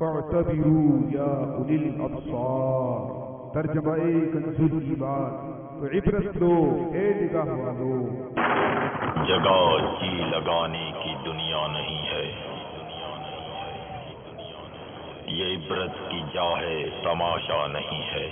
فاعتبروا یا اولی الابصار، ترجمہ کنز ایمان، تو عبرت لو اے نگاہ والو۔ جگہ جی لگانے کی دنیا نہیں ہے، یہ عبرت کی جا ہے، تماشا نہیں ہے۔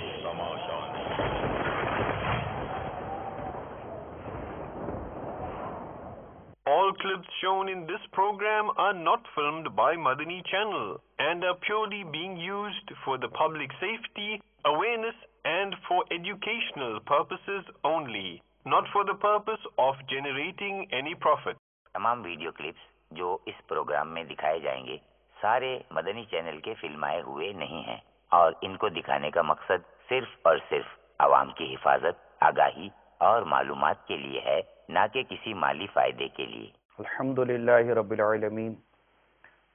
All clips shown in this program are not filmed by Madani Channel and are purely being used for the public safety, awareness and for educational purposes only, not for the purpose of generating any profit. تمام video clips جو اس programme میں دکھائے جائیں گے سارے مدنی channel کے فلمائے ہوئے نہیں ہیں اور ان کو دکھانے کا مقصد صرف اور صرف عوام کی حفاظت، آگاہی اور معلومات کے لیے ہے، نہ کہ کسی مالی فائدے کے لیے۔ الحمدللہ رب العالمین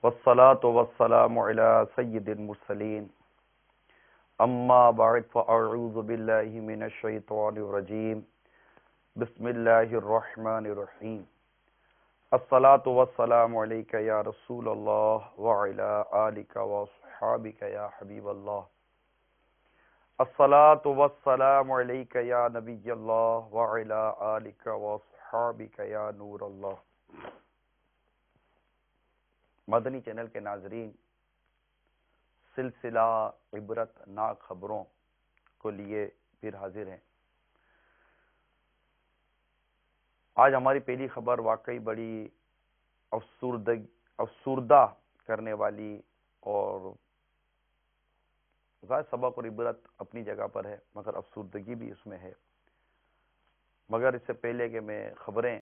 والصلاة والسلام علی سید المرسلین، اما بعد فاعوذ باللہ من الشیطان الرجیم، بسم اللہ الرحمن الرحیم۔ الصلاة والسلام علیک یا رسول اللہ وعلی آلک واصحابک یا حبیب اللہ۔ الصلاة والسلام علیک یا نبی اللہ وعلی آلک واصحابک یا نور اللہ۔ مدنی چینل کے ناظرین، سلسلہ عبرت ناک خبروں کو لیے پھر حاضر ہیں۔ آج ہماری پہلی خبر واقعی بڑی افسردہ کرنے والی اور ظاہر سبق اور عبرت اپنی جگہ پر ہے، مگر افسردگی بھی اس میں ہے۔ مگر اس سے پہلے کہ میں خبریں